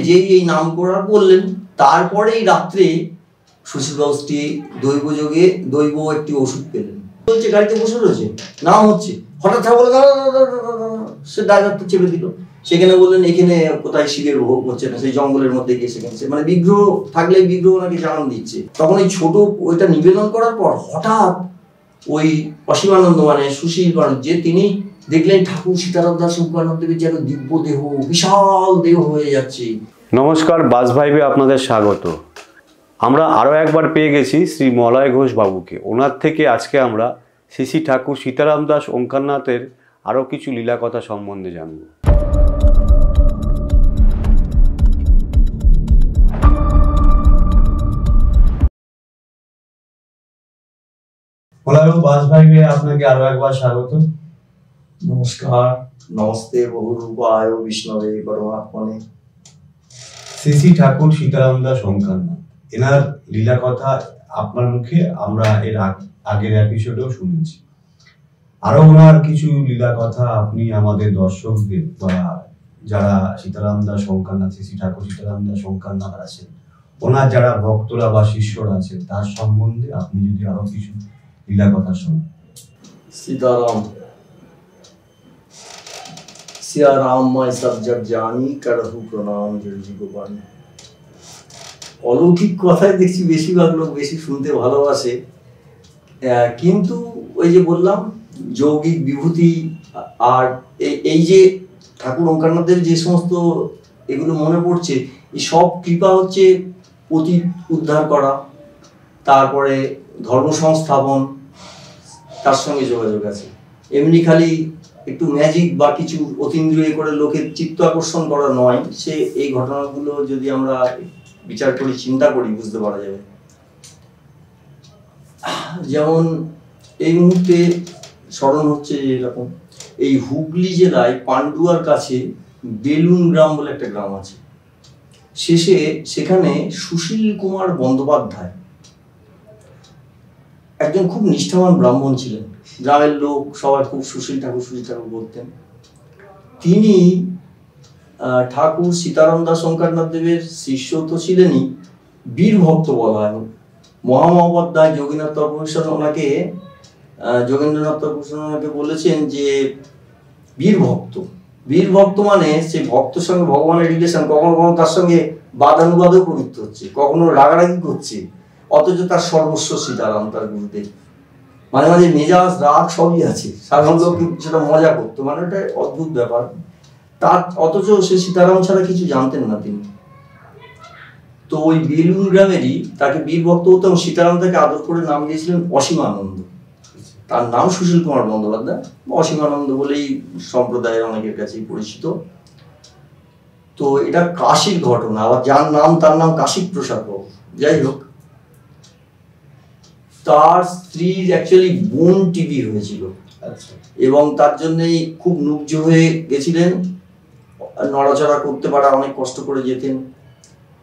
যেই এই নাম করার বললেন, তারপরেই রাত্রে সুশীলবাবু স্ত্রী দৈব একটি ওষুধ পেলেন, বলছে গাড়িতে বসে রয়েছে, নাম হচ্ছে, হঠাৎ বলে সে ড্রাইভারটা চেপে দিল। সেখানে বললেন এখানে কোথায় শিবের ভোগ হচ্ছে না, সেই জঙ্গলের মধ্যে গিয়ে সেখানে মানে বিগ্রহ থাকলে বিগ্রহ ওনাকে জানান দিচ্ছে। তখন এই ছোট ওইটা নিবেদন করার পর হঠাৎ ওই অসীমানন্দ মানে সুশীল মানুষ যে তিনি দেখলেন ঠাকুর সীতারাম দাস ওঙ্কারনাথ দেবের যেন দিব্য দেহ, বিশাল দেহ হয়ে যাচ্ছে। নমস্কার, বাস ভাইবে আপনাদের স্বাগত। আমরা আরও একবার পেয়ে গেছি শ্রী মলয় ঘোষ বাবুকে। ওনার থেকে আজকে আমরা শ্রী ঠাকুর সীতারাম দাস ওঙ্কারনাথের আরও কিছু লীলা কথা সম্বন্ধে জানব। মলয় বাস ভাইবে আপনাকে আরও একবার স্বাগত। নমস্কার, নমস্তে বহুরূপায় বিষ্ণবে পরমাত্মনে। শ্রী ঠাকুর সীতারাম দাস ওঙ্কারনাথ, এনার লীলা কথা আপনার মুখে আমরা এর আগের এপিসোডেও শুনেছি। আরো ওনার কিছু লীলা কথা আপনি আমাদের দর্শকদের বা যারা সীতারাম দাস ওঙ্কারনাথ, শ্রী ঠাকুর সীতারাম দাস ওঙ্কারনাথ আছেন, ওনার যারা ভক্তরা বা শিষ্যরা আছেন, তার সম্বন্ধে আপনি যদি আরো কিছু লীলা কথা শোনেন। सीताराम सिया राम मैं सब जग जानी करहु प्रणाम जलजी गोपानी। অলৌকিক কথাই দেখছি বেশিরভাগ লোক বেশি শুনতে ভালোবাসে, কিন্তু ওই যে বললাম যৌগিক বিভূতি আর এই যে ঠাকুর ওঙ্কারনাথের যে সমস্ত এগুলো মনে পড়ছে, এই সব কৃপা হচ্ছে অতীত উদ্ধার করা, তারপরে ধর্ম সংস্থাপন, তার সঙ্গে যোগাযোগ আছে। এমনি খালি একটু ম্যাজিক বা কিছু অতীন্দ্রিয় করে লোকের চিত্ত আকর্ষণ করা নয়। সে এই ঘটনাগুলো যদি আমরা বিচার করি, চিন্তা করি, বুঝতে পারা যাবে। যেমন এই মুহূর্তে স্মরণ হচ্ছে এরকম, এই হুগলি জেলায় পান্ডুয়ার কাছে বেলুন গ্রাম বলে একটা গ্রাম আছে। সেখানে সুশীল কুমার বন্দ্যোপাধ্যায় একজন খুব নিষ্ঠাবান ব্রাহ্মণ ছিলেন। গ্রামের লোক সবাই খুব সুশীল ঠাকুর বলতেন। তিনি ঠাকুর সীতারাম দাস ওঙ্কারনাথ দেবের শিষ্য তো ছিলেনই, বীর ভক্ত বলা হয়। মহামহোপাধ্যায় যোগীনাথ তর্কভূষণ ওনাকে বলেছেন যে বীর ভক্ত মানে সে ভক্তর সঙ্গে ভগবানের রিলেশন, কখনো কখনো তার সঙ্গে বাদানুবাদও প্রবৃত্ত হচ্ছে, কখনো রাগারাগি করছে, অথচ তার সর্বস্ব সীতারাম, তার গুরুদেব। মাঝে মাঝে মেজাজ রাগ সবই আছে, সাধারণ লোক সেটা মজা করতো, মানে ওটা অদ্ভুত ব্যাপার। তার অথচ সে সীতারাম ছাড়া কিছু জানতেন না তিনি। তো ওই বেলুন গ্রামেরই তাকে বীর ভক্ত হতো এবং সীতারাম তাকে আদর করে নাম দিয়েছিলেন অসীমানন্দ। তার নাম সুশীল কুমার বন্দ্যোপাধ্যায়, অসীমানন্দ বলেই সম্প্রদায়ের অনেকের কাছেই পরিচিত। তো এটা কাশীর ঘটনা, আবার যার নাম তার নাম কাশী প্রসাদ বাবু। যাই হোক, তার স্ত্রীর অ্যাকচুয়ালি বোন টিবি হয়েছিল এবং তার জন্যই খুব নুব্জ হয়ে গেছিলেন, নড়াচড়া করতে পারা অনেক কষ্ট করে যেতেন।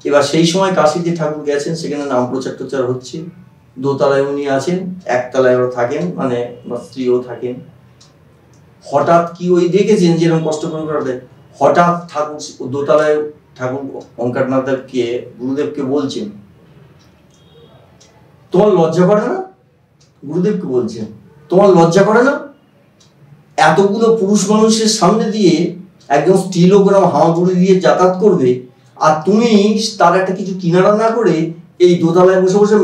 এবার সেই সময় কাশীতে ঠাকুর গেছেন, সেখানে নাম প্রচার টোচার হচ্ছে। দোতলায় উনি আছেন, একতলায় ওরা থাকেন, মানে স্ত্রীও থাকেন। হঠাৎ কি ওই দেখেছেন যেরকম কষ্ট করে করাতে, হঠাৎ ঠাকুর দোতলায় ঠাকুর ওঙ্কারনাথকে গুরুদেবকে বলছেন, তোমার লজ্জা করে না? গুরুদেবকে বলছেন, তোমার লজ্জা করে না? এতগুলো পুরুষ মানুষের সামনে দিয়ে একজন স্ত্রী লোক হামাগুড়ি দিয়ে যাতায়াত করবে, আর তুমি তার একটা কিছু কিনারা না করে এই দোতলায় বসে বসে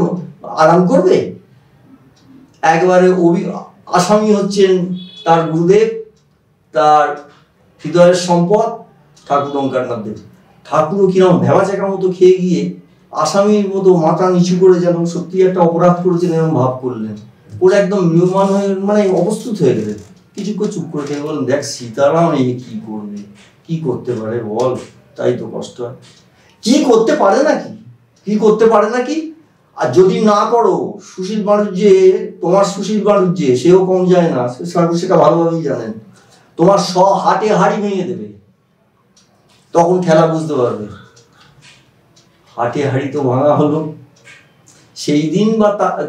আরাম করবে? একবারে আসামি হচ্ছেন তার গুরুদেব, তার হৃদয়ের সম্পদ ঠাকুর ওঙ্কারনাথ দেব। ঠাকুরও কিরকম ভেবাচাকা মতো খেয়ে গিয়ে আসামির মতো মাথা নিচু করে যেন সত্যি একটা অপরাধ করেছেন এরকম ভাব করলেন। ওরা একদম নিয়মান হয়ে মানে অপ্রস্তুত হয়ে গেলেন। কিছুক্ষণ চুপ করে থেকে বলেন, দেখ সীতারাম এই কি করবে, কি করতে পারে বল? তাই তো কষ্ট হয়। কি করতে পারে নাকি? আর যদি না করো, সুশীল বাণিজ্যে তোমার সুশীল বাণিজ্যে সেও কম যায় না, সেটা ভালোভাবেই জানেন। তোমার হাটে হাড়ি ভেঙে দেবে, তখন খেলা বুঝতে পারবে। হাটে হাড়ি তো ভাঙা হলো সেই দিন বা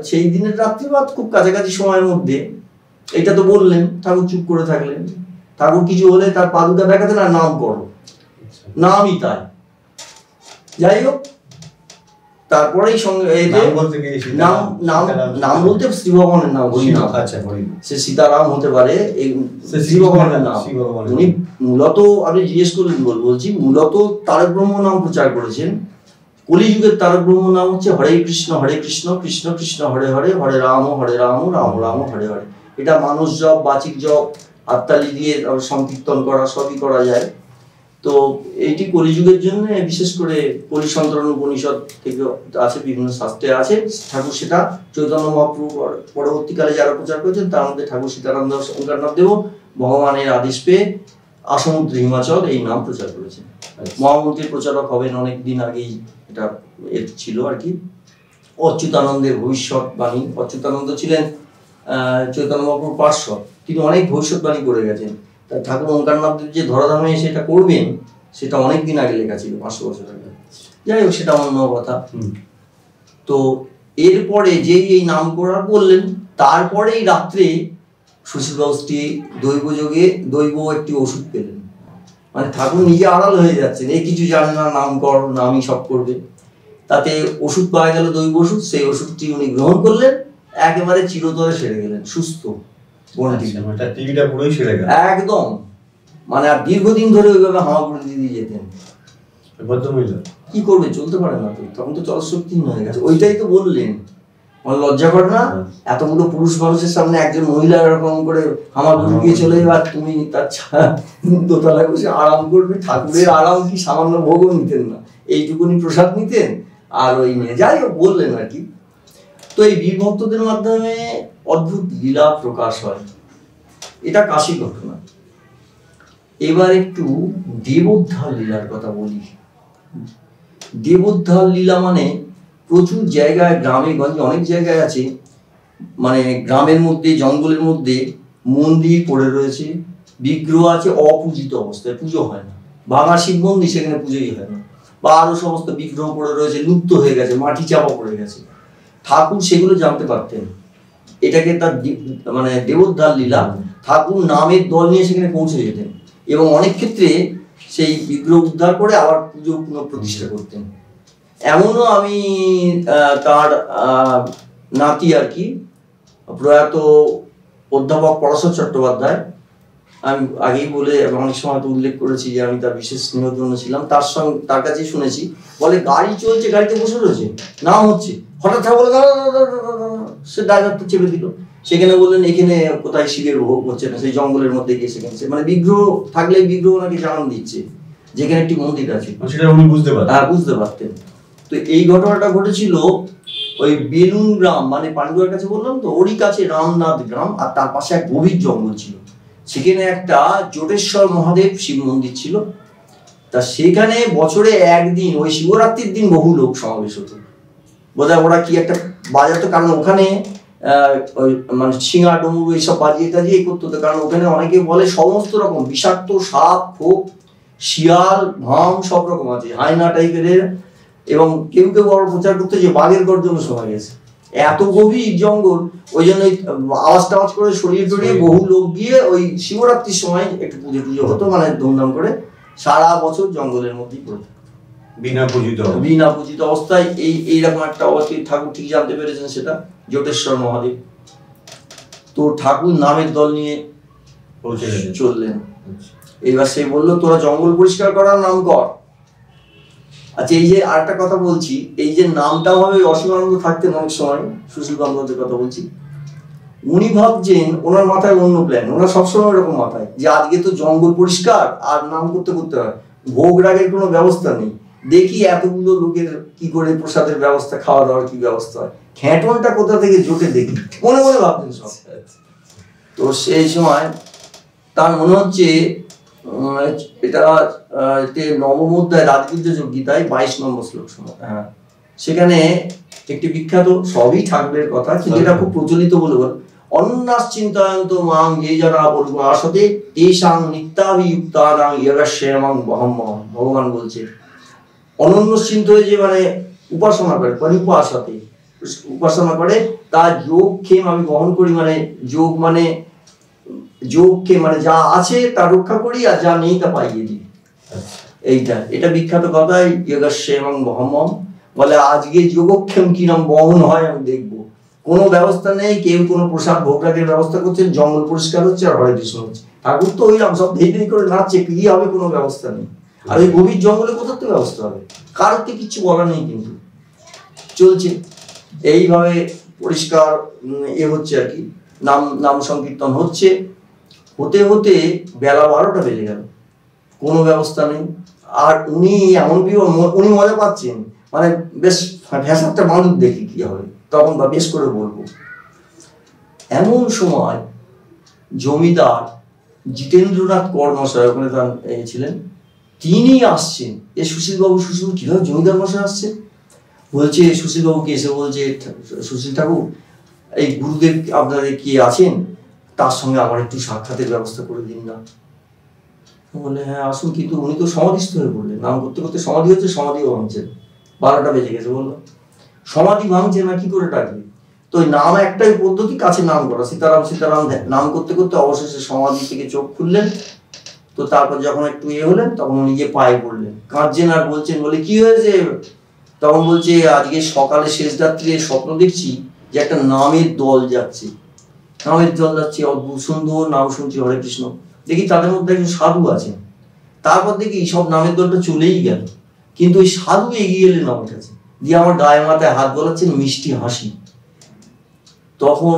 সেই দিনের রাত্রি বা খুব কাছাকাছি সময়ের মধ্যে। এটা তো বললেন, ঠাকুর চুপ করে থাকলেন। ঠাকুর কিছু হলে তার পাদুকা দেখাতেন আর নাম করো, নামই তাই। যাই হোক, তারপরেই সঙ্গে নাম বলতে শ্রী ভগবানের নাম, হরিনাম। আচ্ছা, সে সীতারাম হতে পারে, শ্রী ভগবানের নাম। উনি মূলত, আপনি জিজ্ঞেস করলেন বলছি, মূলত তারক ব্রহ্ম নাম প্রচার করেছেন। কলিযুগের তারক ব্রহ্ম নাম হচ্ছে হরে কৃষ্ণ কৃষ্ণ কৃষ্ণ হরে হরে, হরে রাম রাম রাম হরে হরে। এটা মানুষ জপ, বাচিক জপ, হাততালি দিয়ে সংকীর্তন করা, সবই করা যায়। তো এইটি কলিযুগের জন্য, বিশেষ করে কলিসন্তরণ উপনিষদ থেকে আছে, বিভিন্ন শাস্ত্রে আছে। ঠাকুর সেটা চৈতন্য মহাপ্রভু পরবর্তীকালে যারা প্রচার করেছেন, তার মধ্যে ঠাকুর সীতারাম দাস ওঙ্কারনাথ দেব ভগবানের আদেশ পেয়ে আসমুদ্র হিমাচল এই নাম প্রচার করেছেন। মহামন্ত্রীর প্রচারক হবেন অনেক দিন আগেই এটা ছিল আর কি। অচ্যুতানন্দের ভবিষ্যৎবাণী, অচ্যুতানন্দ ছিলেন চৈতন্য মহাপ্রভুর পার্শ্বদ, তিনি অনেক ভবিষ্যৎবাণী করে গেছেন। তাই ঠাকুর ওঙ্কারনাথ দেব যে ধরাধামে সেটা করবেন, সেটা অনেক দিন আগে লেখা ছিল, 500 বছর আগে। যাই হোক, সেটা অন্য কথা। তো এরপরে যেই এই নাম করার বললেন, তারপরেই রাত্রে সুশীলবাবুটি দৈব একটি ওষুধ পেলেন। মানে ঠাকুর নিজে আড়াল হয়ে যাচ্ছেন, এই কিছু জানে না, নাম কর, নামই সব করবে। তাতে ওষুধ পাওয়া গেল, দৈব ওষুধ। সেই ওষুধটি উনি গ্রহণ করলেন, একেবারে চিরতরে সেরে গেলেন, সুস্থ। একদম, মানে আর দীর্ঘদিন ধরে ওইভাবে হামাগুড়ি দিয়ে যেতেন। কি করবে, চলতে পারে না, তখন তো চলশক্তিহীন হয়ে গেছে। ওইটাই তো বললেন, লজ্জা করে না এতগুলো পুরুষ মানুষের সামনে একজন মহিলা এরকম করে হামাগুড়ি দিয়ে চলে যাবে, আর তুমি তার দোতলায় বসে আরাম করবে। ঠাকুরের আরাম কি সামান্য ভোগও নিতেন না, এইটুকুনি প্রসাদ নিতেন আর ওই নিয়ে। যাই হোক, বললেন আর কি। তো এই বীর ভক্তদের মাধ্যমে অদ্ভুত লীলা প্রকাশ হয়, এটা কাশী ঘটনা। এবার একটু দেবোদ্ধার লীলার কথা বলি। দেবোদ্ধার লীলা মানে প্রচুর জায়গায়, গ্রামে গঞ্জে অনেক জায়গায় আছে, মানে গ্রামের মধ্যে, জঙ্গলের মধ্যে মন্দির পড়ে রয়েছে, বিগ্রহ আছে অপূজিত অবস্থায়, পুজো হয় না। ভাঙা শিব মন্দির, সেখানে পুজোই হয় না। বা আরো সমস্ত বিগ্রহ পড়ে রয়েছে, লুপ্ত হয়ে গেছে, মাটি চাপা পড়ে গেছে। ঠাকুর সেগুলো জানতে পারতেন, এটাকে তার মানে দেবোদ্ধার লীলা। ঠাকুর নামের দল নিয়ে সেখানে পৌঁছে যেতেন এবং অনেক ক্ষেত্রে সেই বিগ্রহ উদ্ধার করে আবার পুজো পুনঃপ্রতিষ্ঠা করতেন। এমনও আমি তার নাতি আর কি, প্রয়াত অধ্যাপক পরাশর চট্টোপাধ্যায়, আমি আগেই বলে অনেক সময় তো উল্লেখ করেছি যে আমি তার বিশেষ স্নেহধন্য ছিলাম। তার কাছে শুনেছি, বলে গাড়ি চলছে, গাড়িতে বসে রয়েছে, নাম হচ্ছে, হঠাৎ বলে সে ড্রাইভারটা চেপে দিল। সেখানে বললেন এখানে কোথায় শিবের ভোগ হচ্ছে না, সেই জঙ্গলের মধ্যে গিয়ে সেখানে মানে বিগ্রহ থাকলে বিগ্রহ নাকি জানান দিচ্ছে যেখানে একটি মন্দির আছে, সেটা উনি বুঝতে পারতেন। তো এই ঘটনাটা ঘটেছিল ওই বেলুন গ্রাম, মানে পান্ডুয়ার কাছে বললাম তো, ওরই কাছে রামনাথ গ্রাম, আর তার পাশে এক গভীর জঙ্গল ছিল। সেখানে একটা জোটেশ্বর মহাদেব শিব মন্দির ছিল। তা সেখানে বছরে একদিন, ওই শিবরাত্রির দিন বহু লোক সমাবেশ হতো। বোধহয় ওরা কি একটা বাজাতো, কারণ ওখানে মানে শিঙা ডমরু এইসব বাজিয়ে টাজিয়ে করতো। কারণ ওখানে অনেকে বলে সমস্ত রকম বিষাক্ত সাপ, খোপ, শিয়াল, ভাম সব রকম আছে, হায়না টাইপের। এবং কেউ কেউ আবার প্রচার করতে যে বাঘের গর্জন শোনা গেছে, এত গভীর জঙ্গল। ওই জন্য আওয়াজ টাওয়াজ করে সরিয়ে টরিয়ে বহু লোক গিয়ে ওই শিবরাত্রির সময় একটু পুজো হতো, মানে ধুমধাম করে। সারা বছর জঙ্গলের মধ্যেই পড়ে বিনা পূজিত অবস্থায় এইরকম একটা অবস্থা। ঠাকুর ঠিক জানতে পেরেছেন সেটা, জোটেশ্বর মহাদেব। তো ঠাকুর নামের দল নিয়ে চললেন। এবার সে বললো, তোরা জঙ্গল পরিষ্কার করার নাম কর। আচ্ছা, এই যে আরেকটা কথা বলছি, এই যে নামটা ভাবে অসীমানন্দ থাকতেন অনেক সময়, সুশীল বন্দ্যোপাধ্যায়ের কথা বলছি, উনি ভাবছেন ওনার মাথায় অন্য প্ল্যান। ওনার সবসময় এরকম মাথায় যে আজকে তো জঙ্গল পরিষ্কার, আর নাম করতে হয়, ভোগ রাগের কোনো ব্যবস্থা নেই, দেখি এতগুলো লোকের কি করে প্রসাদের ব্যবস্থা, খাওয়া দাওয়ার কি ব্যবস্থা হয়, খ্যাটনটা কোথা থেকে জোটে দেখি, মনে মনে ভাবতেন সব। তো সেই সময় তার মনে হচ্ছে এটা নবম অধ্যায় রাজবিদ্যা গীতায় 22 নম্বর শ্লোক, হ্যাঁ, সেখানে একটি বিখ্যাত, সবই ঠাকুরের কথা, কিন্তু এটা খুব প্রচলিত বলে বল, অন্যাস চিন্তায়ন্ত মাং যে যারা বলবো আসতে তেষাং নিত্যাভিযুক্তানাং ইয়গাস্যেমাং বহম্মহং। ভগবান বলছে অনন্য চিন্ত হয়ে যে মানে উপাসনা করে, পরিপাসাতে উপাসনা করে, তার যোগ ক্ষেম আমি বহন করি। মানে যোগ মানে যোগকে, মানে যা আছে তা রক্ষা করি, আর যা নেই তা পাইয়ে দিই। এটা বিখ্যাত কথাই যোগাস্যে এবং মহম্মম বলে, আজকে যোগক্ষেম কি নাম বহন হয় আমি দেখবো। কোনো ব্যবস্থা নেই, কেউ কোনো প্রসাদ ভোগরাগের ব্যবস্থা করছেন, জঙ্গল পরিষ্কার হচ্ছে আর হরে কৃষ্ণ হচ্ছে। ঠাকুর তো ওইরকম সব ধেই ধেই করে নাচছে, কি হবে, কোনো ব্যবস্থা নেই। আর ওই গভীর জঙ্গলে কোথার তো ব্যবস্থা হবে, কারোর তো কিচ্ছু বলা নেই, কিন্তু চলছে এইভাবে পরিষ্কার হচ্ছে আর কি। নাম সংকীর্তন হচ্ছে, হতে হতে বেলা 12টা বেজে গেল, কোনো ব্যবস্থা নেই। আর উনি উনি মজা পাচ্ছেন, মানে বেশ ফ্যাসাদটা মানুষ দেখি কি হবে তখন, বা বেশ করে বলবো। এমন সময় জমিদার জিতেন্দ্রনাথ কর মশাই ওখানে তার ছিলেন, তিনি আসছেন। সুশীলবাবু কিভাবে জমিদার মশাই আসছেন? বলছে সুশীলবাবুকে এসে বলছে, সুশীল ঠাকুর, এই গুরুদেব আপনাদের কি আছেন, তার সঙ্গে আমার একটু সাক্ষাতের ব্যবস্থা করে দিন না। বলে হ্যাঁ আসুন, কিন্তু উনি তো সমাধিস্থ হয়ে পড়লেন, নাম করতে করতে সমাধি হচ্ছে, সমাধিও ভাঙছেন। 12টা বেজে গেছে। বললো সমাধি ভাঙছে না, কি করে ডাকবে? তো ওই নাম একটাই পদ্ধতি, কাছে নাম করা, সীতারাম সীতারাম নাম করতে করতে অবশেষে সমাধি থেকে চোখ খুললেন। তো তারপর যখন একটু হলেন, তখন উনি গিয়ে পায়ে পড়লেন, কাঁদছেন আর বলছেন, বলে কি হয়েছে? তখন বলছে, আজকে সকালে শেষ রাত্রে স্বপ্ন দেখছি যে একটা নামের দল যাচ্ছে, অদ্ভুত সুন্দর নাম শুনছি, হরে কৃষ্ণ। দেখি তাদের মধ্যে একজন সাধু আছেন। তারপর দেখি সব নামের দলটা চলেই গেল, কিন্তু ওই সাধু এগিয়ে এলেন আমার কাছে, দিয়ে আমার গায়ে মাথায় হাত বোলাচ্ছেন, মিষ্টি হাসি। তখন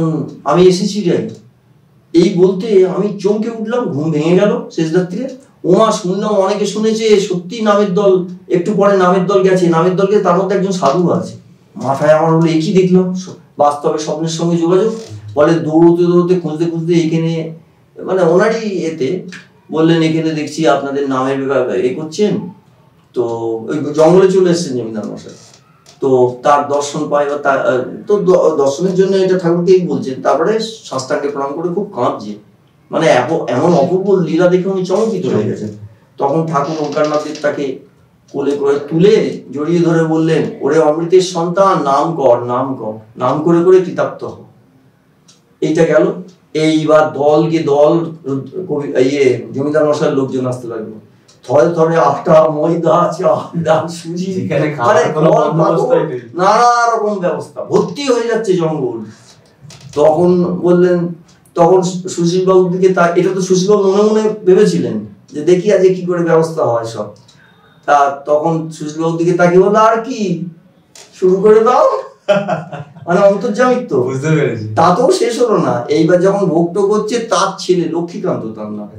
আমি এসেছি যাই, এই বলতে আমি চমকে উঠলাম, ঘুম ভেঙে গেল শেষ রাত্রে। ওমা, শুনলাম অনেকে শুনেছে সত্যি নামের দল, একটু পরে নামের দল গেছে, নামের দল গেছে, তার মধ্যে একজন সাধু আছে। মাথায় আমার হলো, একই দেখলাম, বাস্তবে স্বপ্নের সঙ্গে যোগাযোগ। বলে দৌড়তে দৌড়তে খুঁজতে খুঁজতে এখানে, মানে ওনারই এতে বললেন, এখানে দেখছি আপনাদের নামের করছেন, তো ওই জঙ্গলে চলে এসেছেন জমিদার মশাই। তো তার দর্শন পাই, বা তো দর্শনের জন্য এটা ঠাকুরকেই বলছেন। তারপরে সাষ্টাঙ্গে প্রণাম করে খুব কাঁদছে, মানে এমন অপূর্ব লীলা দেখে উনি চমকিত হয়ে গেছেন। তখন ঠাকুর ওঙ্কারনাথের তাকে কোলে করে তুলে জড়িয়ে ধরে বললেন, ওরে অমৃতের সন্তান, নাম কর, নাম কর, নাম করে করে কৃতার্থ হ। এইটা গেল। এইবার দল জমিদার মশাইয়ের লোকজন আসতে লাগলো, থরে থরে আটা, ময়দা, চাল, ডাল, সুজি, নানা রকম ব্যবস্থা, ভর্তি হয়ে যাচ্ছে জঙ্গল। তখন বললেন, তখন সুশীল বাবুর দিকে এটা তো সুশীল বাবু মনে মনে ভেবেছিলেন যে দেখি আজ কি করে ব্যবস্থা হয় সব। তখন সুশীল বাবুর দিকে তাকিয়ে বললো, আর কি শুরু করে দাও, মানে অন্তর্জামিত তো, বুঝতে পেরেছি। তাতেও শেষ হলো না। এইবার যখন ভোগটো করছে, তার ছেলে লক্ষ্মীকান্ত, তার নাম,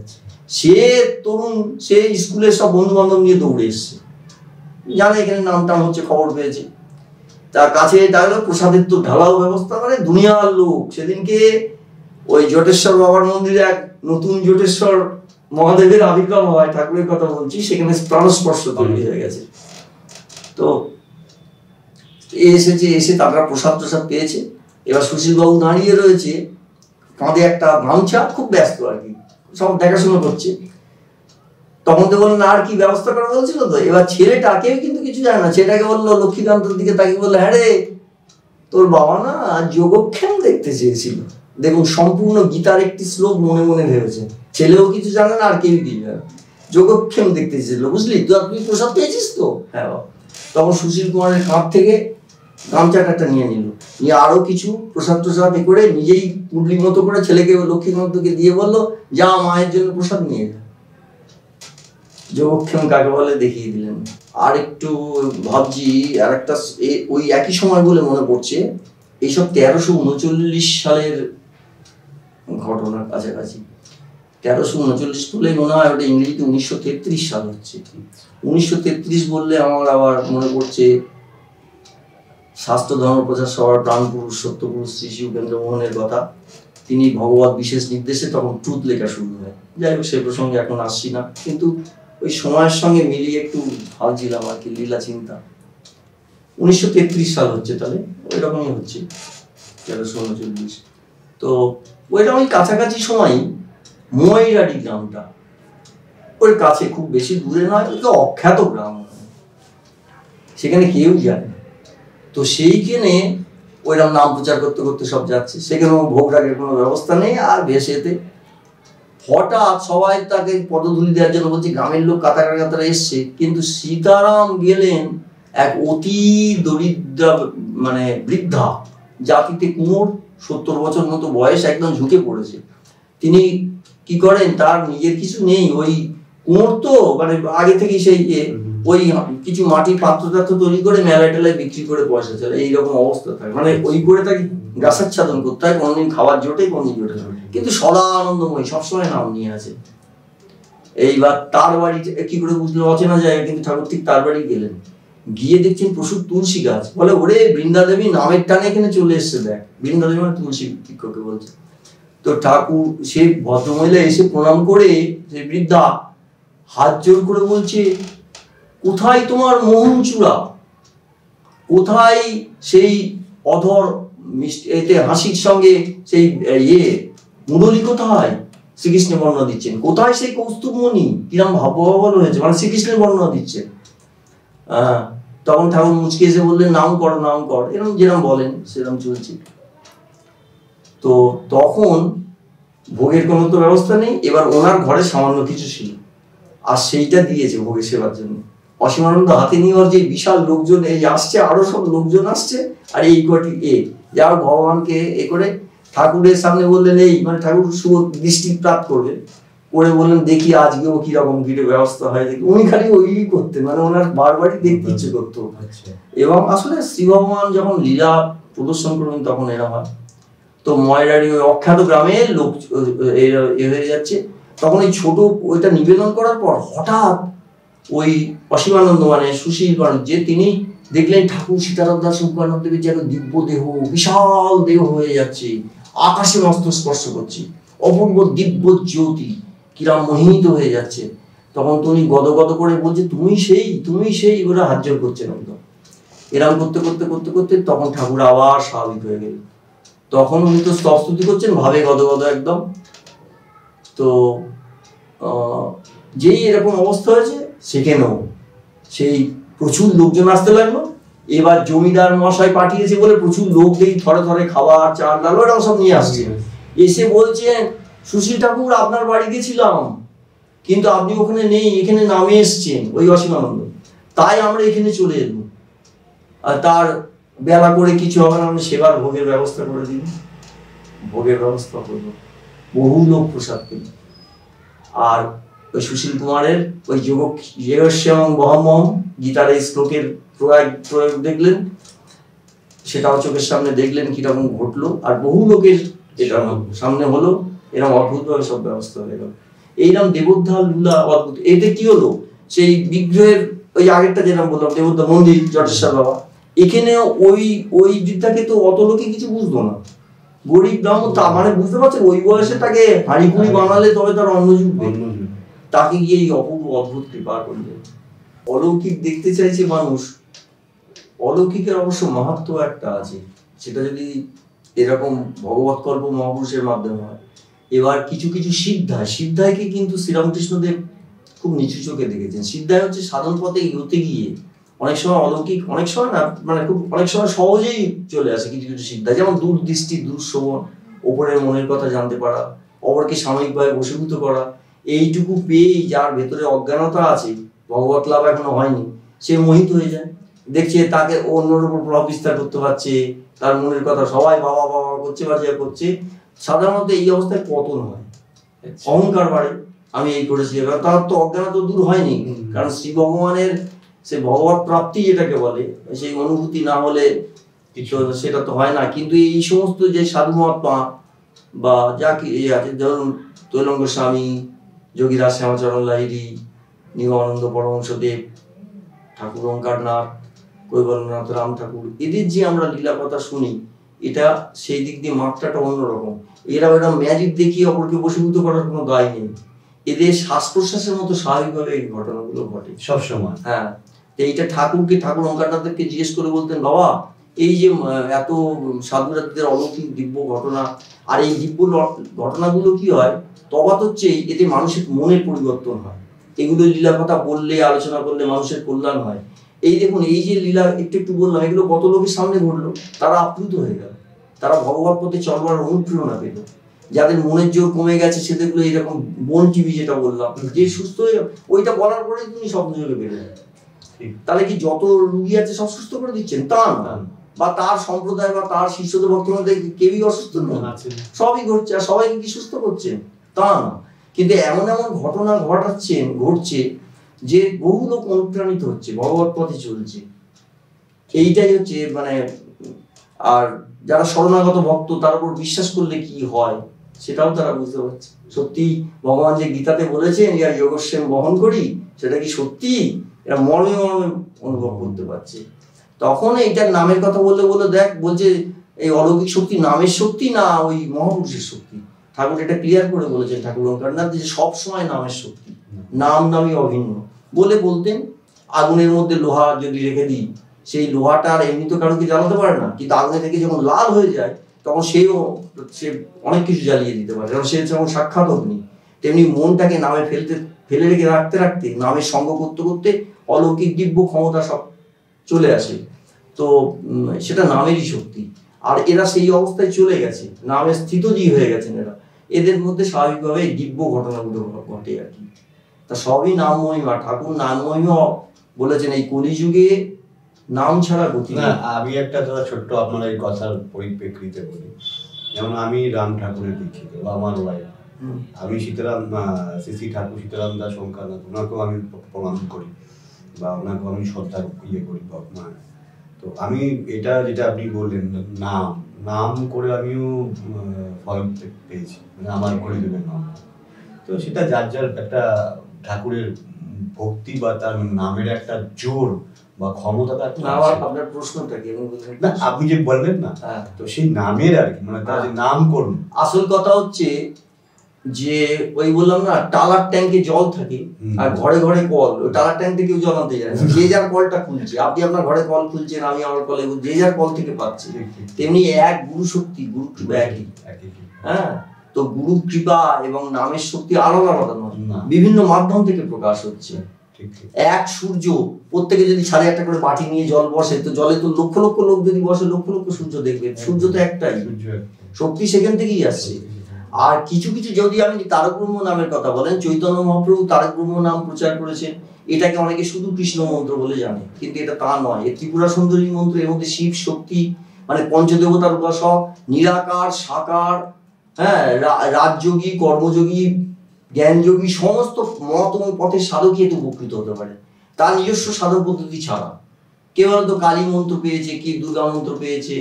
সে তরুণ, সে স্কুলের সব বন্ধু বান্ধব নিয়ে দৌড়ে এসছে, জানে এখানে নাম টাম হচ্ছে, খবর পেয়েছে। তার কাছে তাহলে প্রসাদের তো ঢালাও ব্যবস্থা করে, দুনিয়ার লোক। সেদিনকে ওই জটেশ্বর বাবার মন্দিরে এক নতুন জটেশ্বর মহাদেবের আবির্ভাব হয়, ঠাকুরের কথা বলছি, সেখানে প্রাণস্পর্শ তৈরি হয়ে গেছে। তো এসে তারা প্রসাদ পেয়েছে। এবার সুশীল বাবু দাঁড়িয়ে রয়েছে, কাঁধে একটা গামছা, খুব ব্যস্ত আর কি, সব দেখাশোনা করছে। তখন তো বললেন, আর কি ব্যবস্থা করা বলছিল তো। এবার ছেলেটাকেও কিন্তু কিছু জানে না, ছেলেটাকে বললো, লক্ষ্মীকান্তর দিকে তাকে বললো, হ্যাঁ রে, তোর বাবা না যোগক্ষেম দেখতে চেয়েছিল। দেখুন, সম্পূর্ণ গীতার একটি শ্লোক মনে মনে ভেবেছে, ছেলেও কিছু জানে না আর কেউ কিছু জানে না, যোগক্ষেম দেখতে চেয়েছিল, বুঝলি তো, তুই প্রসাদ পেয়েছিস তো? হ্যাঁ। তখন সুশীল কুমারের কাঁধ থেকে গামছাটা নিয়ে নিল, নিয়ে আরো কিছু প্রসাদ করে নিজেই পুডলির মতো করে ছেলেকে, লক্ষ্মীকান্তকে দিয়ে বললো, যা মায়ের জন্য প্রসাদ নিয়ে যা। যোগক্ষেম কাকে বলে দেখিয়ে দিলেন। আর একটু ভাবছি, আর একটা ওই একই সময় বলে মনে পড়ছে, এইসব 1339 সালের ঘটনার কাছাকাছি। 1339 বলে মনে হয়, ওটা ইংরেজিতে 1933 সাল হচ্ছে। 1933 বললে আমার আবার মনে পড়ছে শাস্ত্র ধর্ম প্রচার সভার প্রাণ পুরুষ সত্যপুরুষ শ্রী শ্রী উপেন্দ্র মোহনের কথা। তিনি ভগবত বিশেষ নির্দেশে তখন ট্রুথ লেখা শুরু হয়। যাই হোক, সে প্রসঙ্গে এখন আসছি না, কিন্তু ওই সময়ের সঙ্গে মিলিয়ে একটু ভাবছিলাম আর কি, লীলা চিন্তা। 1933 সাল হচ্ছে, তাহলে ওই রকমই হচ্ছে 1339। তো ওইটা ওই কাছাকাছি সময় ময়রাডি গ্রামটা, ওর কাছে, খুব বেশি দূরে নয়, ওই অখ্যাত গ্রাম, সেখানে কেউ যায়। তো সেইখানে ওইরকম নাম প্রচার করতে করতে সব যাচ্ছে, সেখানেও ভোগ রাগের কোনো ব্যবস্থা নেই, আর ভেসেতে হঠাৎ সবাই তাকে পদধূলি দেওয়ার জন্য বলছে, গ্রামের লোক কাতারে কাতারে এসছে, কিন্তু সীতারাম গেলেন এক অতি দরিদ্র মানে বৃদ্ধা জাতিতে কুমোর, 70 বছর মতো বয়স, একদম ঝুঁকে পড়েছে। তিনি কি করেন, তার নিজের কিছু নেই, ওই কুমোর তো মানে আগে থেকে সেই ওই কিছু মাটির পাত্র টাত্র তৈরি করে মেলায় টেলায় বিক্রি করে পয়সা চলে, এইরকম অবস্থা থাকে। মানে ওই করে তাকে গাছাচ্ছাদন করতে হয়, কোনোদিন খাবার জোটে কোনোদিন জোটে, কিন্তু সদা আনন্দময়, সবসময় নাম নিয়ে আছে। এইবার তার বাড়ি কি করে বুঝলো, অচেনা জায়গা, কিন্তু ঠাকুর ঠিক তার বাড়ি গেলেন, গিয়ে দেখছেন প্রচুর তুলসী গাছ। বলে, ওরে বৃন্দাদেবী নামের টানে এখানে চলে এসছে, দেখ। বৃন্দাদেবী মানে তুলসী শিক্ষককে বলছে। তো ঠাকুর সেই ভদ্রমহিলা এসে প্রণাম করে, সেই বৃদ্ধা হাত জোর করে বলছে, কোথায় তোমার মোহন চূড়া, কোথায় সেই অধর এতে হাসির সঙ্গে সেই মুরলী, কোথায় শ্রীকৃষ্ণের বর্ণনা দিচ্ছেন, কোথায় সেই কৌস্তুভমণি, কিরম ভাবভাবন হয়েছে, মানে শ্রীকৃষ্ণের বর্ণনা দিচ্ছেন। তখন ঠাকুর মুচকে এসে বললেন, নাম কর নাম কর, এরকম যেরকম বলেন সেরকম চলছে। তো তখন ভোগের কোনো তো ব্যবস্থা নেই, এবার ওনার ঘরে সামান্য কিছু ছিল, আর সেইটা দিয়েছে ভোগের সেবার জন্য। অসীমানন্দ হাতে নিয়ে ওর যে বিশাল লোকজন এই আসছে, আরো সব লোকজন আসছে, আর এই কটি যাও ভগবানকে করে ঠাকুরের সামনে বললেন, এই মানে ঠাকুর শুভ দৃষ্টিপাত করবে, করে বললেন, দেখি আজকেও কিরকম ভিড়ের ব্যবস্থা হয় দেখি। উনি খালি ওই করতেন, মানে ওনার বারবারই দেখতে ইচ্ছে করতো। এবং আসলে শ্রী ভগবান যখন লীলা প্রদর্শন করবেন তখন এরা হয়। তো ময়রারি ওই অখ্যাত গ্রামের লোক হয়ে যাচ্ছে, তখন এই ছোট ওইটা নিবেদন করার পর হঠাৎ ওই অসীমানন্দ মানে সুশীল মানুষ যে, তিনি দেখলেন ঠাকুর সীতারাম দাস দেবের যেন দিব্য দেহ, বিশাল দেহ হয়ে যাচ্ছে, আকাশে মস্ত স্পর্শ করছে, অপূর্ব দিব্য জ্যোতি, কিরম মোহিত হয়ে যাচ্ছে। তখন তুমি গদগদ করে বলছে, তুমি সেই তুমি সেই, ওরা হাত জোর করছেন একদম। এরম করতে করতে করতে করতে তখন ঠাকুর আবার স্বাভাবিক হয়ে গেল। তখন উনি তো স্তবস্তুতি করছেন, ভাবে গদগদ একদম। তো যেই এরকম অবস্থা হয়েছে, সেখানেও সেই প্রচুর লোকজন আসতে লাগলো। এবার জমিদার মশাই পাঠিয়েছে বলে প্রচুর লোক দেখি থরে থরে খাবার, চাল ডাল এরকম সব নিয়ে আসছে। এসে বলছেন, সুশীল ঠাকুর আপনার বাড়ি গেছিলাম, কিন্তু আপনি ওখানে নেই, এখানে নামে এসছেন ওই অসীমানন্দ, তাই আমরা এখানে চলে এলাম। আর তার বেলা করে কিছু হবে না, আমি সেবার ভোগের ব্যবস্থা করে দিন। ভোগের ব্যবস্থা করলো, বহু লোক প্রসাদ পেল। আর ওই সুশীল কুমারের ওই যোগস্যং বহমহম গীতার এই শ্লোকের প্রয়োগ দেখলেন, সেটাও চোখের সামনে দেখলেন কিরকম ঘটলো, আর বহু লোকের এটা সামনে হলো, এরকম অদ্ভুত ভাবে সব ব্যবস্থা হয়ে গেল। এইরকম দেবোদ্ধার লীলা অদ্ভুত। এতে কি হলো, সেই বিগ্রহের ওই আগেরটা যেরকম বললাম দেবোদ্ধার মন্দির জটেশ্বর বাবা, এখানে ওই বৃদ্ধাকে তো অত লোকে কিছু বুঝতো না, গরিব ব্রাহ্মণ, তা মানে বুঝতে পারছেন ওই বয়সে তাকে হাঁড়িকুড়ি বানালে তবে তার অন্ন জুটবে, তাকে গিয়ে এই অপূর্ব অদ্ভুত কৃপা করলেন। অলৌকিক দেখতে চাইছে মানুষ, অলৌকিকের অবশ্য মাহাত্ম একটা আছে, সেটা যদি এরকম ভগবৎ কল্প মহাপুরুষের মাধ্যমে হয়। এবার কিছু কিছু সিদ্ধায়কে কিন্তু শ্রীরামকৃষ্ণদেব খুব নিচু চোখে দেখেছেন। সিদ্ধায় হচ্ছে সাধন পথে এগোতে গিয়ে অনেক সময় অলৌকিক, অনেক সময় না মানে খুব অনেক সময় সহজেই চলে আসে কিছু কিছু সিদ্ধায়, যেমন দূরদৃষ্টি, দূরশ্রবণ, ওপরের মনের কথা জানতে পারা, অপরকে সাময়িকভাবে বশীভূত করা। এইটুকু পেয়েই যার ভেতরে অজ্ঞানতা আছে, ভগবত লাভ এখনো হয়নি, সে মোহিত হয়ে যায়, দেখছে তাকে অন্যের উপর প্রভাব বিস্তার করতে পারছে, তার মনের কথা সবাই বাবা বাবা করছে বা যা করছে। সাধারণত এই অবস্থায় পতন হয়, অহংকার বাড়ে, আমি এই করেছি। এবার তার তো অজ্ঞানতা দূর হয়নি, কারণ শ্রী ভগবানের সে ভগবত প্রাপ্তি যেটাকে বলে, সেই অনুভূতি না হলে সেটা তো হয় না। কিন্তু এই সমস্ত যে সাধু মহাত্মা বা যা কি আছে, ধরুন তৈলঙ্গ স্বামী, যোগীরাজ শ্যামাচরণ লাহিড়ী, নিগমানন্দ পরমহংসদেব, ঠাকুর ওঙ্কারনাথ, কৈবল্যনাথ রাম ঠাকুর, এদের যে আমরা লীলা কথা শুনি, এটা সেই দিক দিয়ে মাত্রাটা অন্যরকম। এরা ম্যাজিক দেখিয়ে অপরকে বশীভূত করার কোনো দায় নেই, এদের শ্বাস প্রশ্বাসের মতো স্বাভাবিকভাবে এই ঘটনাগুলো ঘটে সবসময়। হ্যাঁ, এইটা ঠাকুর ওঙ্কারনাথকে জিজ্ঞেস করে বলতেন, বাবা এই যে এত সাধুরাতদের অলৌকিক দিব্য ঘটনা, আর এই দিব্য ঘটনাগুলো কি হয়, তফাৎ হচ্ছে এতে মানুষের মনের পরিবর্তন হয়। এগুলো লীলা কথা বললে, আলোচনা করলে মানুষের কল্যাণ হয়। এই দেখুন, এই যে লীলা একটু একটু বললাম, এগুলো কত লোকের সামনে ঘটলো, তারা আপ্লুত হয়ে গেল, তারা ভগবত পথে চলবার অনুপ্রেরণা পেল। যাদের মনের জোর কমে গেছে সেগুলো এইরকম বোন টিভি যেটা বললাম, যে সুস্থ হয়ে ওইটা বলার পরেই তুমি স্বপ্ন যোগে বেরো যায়। তাহলে কি যত রুগী আছে সব সুস্থ করে দিচ্ছেন? তা না। বা তার সম্প্রদায় বা তার শিষ্যদের বর্তমানে কেউই অসুস্থ নয়, সবই ঘটছে। আর সবাইকে কি সুস্থ করছেন? তা না। কিন্তু এমন এমন ঘটনা ঘটছে যে বহু লোক অনুপ্রাণিত হচ্ছে, ভগবত পথে চলছে। এইটাই হচ্ছে মানে, আর যারা শরণাগত ভক্ত তার উপর বিশ্বাস করলে কি হয় সেটাও তারা বুঝতে পারছে। সত্যি ভগবান যে গীতাতে বলেছেন যে যোগস্যেম বহন করি, সেটা কি সত্যি? এরা মর্মে মর্মে অনুভব করতে পারছে। তখন এইটার নামের কথা বললে দেখ বলছে এই অলৌকিক শক্তি নামের শক্তি না ওই মহাপুরুষের শক্তি। ঠাকুর এটা ক্লিয়ার করে বলেছেন, ঠাকুর ওঙ্কারনাথ, যে সবসময় নামের শক্তি, নাম নামই অভিন্ন বলতেন। আগুনের মধ্যে লোহা যদি রেখে দিই, সেই লোহাটা আর এমনি তো কারোকে জ্বালাতে পারে না, কিন্তু আগুনে থেকে যখন লাল হয়ে যায় তখন সে অনেক কিছু জ্বালিয়ে দিতে পারে, কারণ সে যেমন সাক্ষাৎ অগ্নি। তেমনি মনটাকে নামে ফেলে রেখে রাখতে নামের সঙ্গ করতে করতে অলৌকিক দিব্য ক্ষমতা সব চলে আসে। তো সেটা নামেরই শক্তি। আর এরা সেই অবস্থায় চলে গেছে, নামে স্থিতজী হয়ে গেছেন এরা। এদের মধ্যে স্বাভাবিকভাবে দিব্য ঘটনাগুলো ঘটে আর কি। তা সবই নাম মহিমা। ঠাকুর নাম মহিমা বলেছেন এই কলিযুগে নাম ছাড়া গতি না। আমি একটা ছোট্ট আপনার এই কথার পরিপ্রেক্ষিতে বলি, যেমন আমি রাম ঠাকুরের দীক্ষিত, আমার ওয়াইফ। আমি শ্রী ঠাকুর সীতারাম দাস ওঙ্কারনাথ, ওনাকেও আমি প্রণাম করি বা ওনাকেও আমি শ্রদ্ধা করি। তো আমি এটা যেটা আপনি বললেন নাম করে আমিও ফল পেয়েছি, মানে আমার কলিযুগের নাম। তো সেটা যার যার একটা ঠাকুরের ভক্তি বা তার নামের একটা জোর বা ক্ষমতা। আপনার প্রশ্নটা কি? না, আপনি যে বললেন না, তো সেই নামের আর কি, মানে তার যে নাম করুন। আসল কথা হচ্ছে যে ওই বললাম না, টালার ট্যাঙ্কে জল থাকে আর ঘরে ঘরে কল। ওই টালার ট্যাঙ্ক থেকে কেউ জল আনতে যায় না, যে যার কলটা খুলছে। আপনি আপনার ঘরে কল খুলছেন, আমি আমার কলে, যে যার কল থেকে পাচ্ছি। তেমনি এক গুরু শক্তি, গুরু কৃপা একই। হ্যাঁ, তো গুরু কৃপা এবং নামের শক্তি আলাদা আলাদা নয়, বিভিন্ন মাধ্যম থেকে প্রকাশ হচ্ছে। এক সূর্য, প্রত্যেকে যদি 1,500 করে বাটি নিয়ে জল বসে, তো জলে তো লক্ষ লক্ষ লোক যদি বসে, লক্ষ লক্ষ সূর্য দেখবে। সূর্য তো একটাই, শক্তি সেখান থেকেই আসছে। আর কিছু কিছু, যদি আপনি তারক ব্রহ্ম নামের কথা বলেন, চৈতন্য মহাপ্রভু তারক ব্রহ্ম নাম প্রচার করেছেন। এটাকে অনেকে শুধু কৃষ্ণ মন্ত্র বলে জানে, কিন্তু এটা তা নয়। এই ত্রিপুরা সুন্দরী মন্ত্র, এর মধ্যে শিব শক্তি মানে পঞ্চদেবতার উপাসক, নিরাকার, সাকার, হ্যাঁ, রাজযোগী, কর্মযোগী, জ্ঞানযোগী, সমস্ত মত এবং পথের সাধকই এতে উপকৃত হতে পারে, তার নিজস্ব সাধক পদ্ধতি ছাড়া। কেউ হয়তো কালী মন্ত্র পেয়েছে, কি দুর্গা মন্ত্র পেয়েছে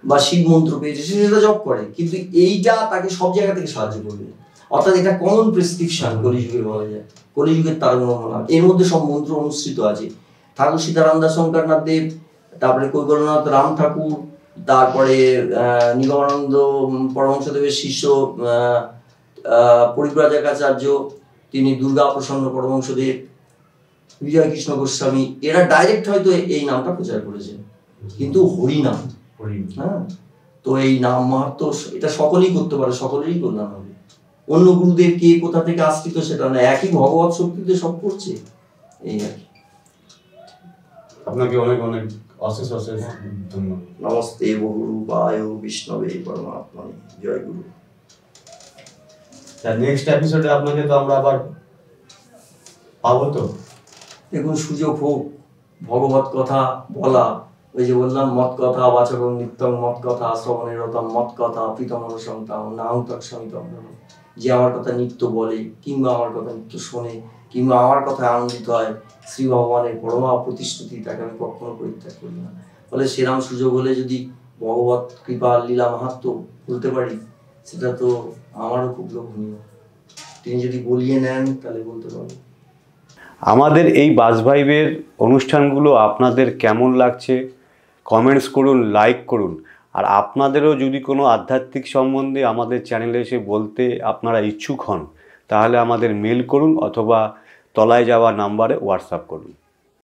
বা শিব মন্ত্র পেয়েছে, সে সেটা জপ করে, কিন্তু এইটা তাকে সব জায়গা থেকে সাহায্য করবে। অর্থাৎ এটা কমন প্রেসক্রিপশন কলিযুগের বলা যায়, কলিযুগের তারক ব্রহ্ম। এর মধ্যে সব মন্ত্র অনুসৃত আছে। ঠাকুর সীতারাম দাস ওঙ্কারনাথ দেব, তারপরে কৈবল্যনাথ রাম ঠাকুর, তারপরে নিগমানন্দ পরমহংসদেবের শিষ্য পরিব্রাজকাচার্য, তিনি দুর্গা প্রসন্ন পরমহংসদেব, বিজয় কৃষ্ণ গোস্বামী, এরা ডাইরেক্ট হয়তো এই নামটা প্রচার করেছেন, কিন্তু হরিনাম। হ্যাঁ, তো এই নাম মাহাত্ম এটা সকলেই করতে পারে, সকলেরই কল্যাণ হবে। অন্য গুরুদেব কে কোথা থেকে আশ্রিত সেটা না, একই ভগবত শক্তিতে সব করছে। এই আর কি। আপনাকে অনেক অনেক অশেষ অশেষ ধন্যবাদ। নমস্তে বহুরূপায় বিষ্ণবে পরমাত্মনে, জয় গুরু। নেক্সট এপিসোডে আপনাকে তো আমরা আবার পাবো তো? দেখুন, সুযোগ হোক ভগবত কথা বলা। ওই যে বললাম, মত কথা বাচক নিত্যং, মত কথা শ্রবণেরতম, মত কথা প্রীতম অনুসন্তান নাম তৎসমিতম। যে আমার কথা নিত্য বলে, কিংবা আমার কথা নিত্য শোনে, কিংবা আমার কথা আনন্দিত হয়, শ্রী ভগবানের পরমা প্রতিশ্রুতি, তাকে আমি কখনো পরিত্যাগ করি না। ফলে সেরাম সুযোগ হলে যদি ভগবত কৃপা লীলা মাহাত্ম বলতে পারি, সেটা তো আমারও খুব লোভনীয়। তিনি যদি বলিয়ে নেন তাহলে বলতে পারবো। আমাদের এই বাস ভাইবের অনুষ্ঠানগুলো আপনাদের কেমন লাগছে কমেন্টস করুন, লাইক করুন। আর আপনাদেরও যদি কোনো আধ্যাত্মিক সম্বন্ধে আমাদের চ্যানেলে এসে বলতে আপনারা ইচ্ছুক হন, তাহলে আমাদের মেল করুন অথবা তলায় যাওয়া নাম্বারে হোয়াটসঅ্যাপ করুন।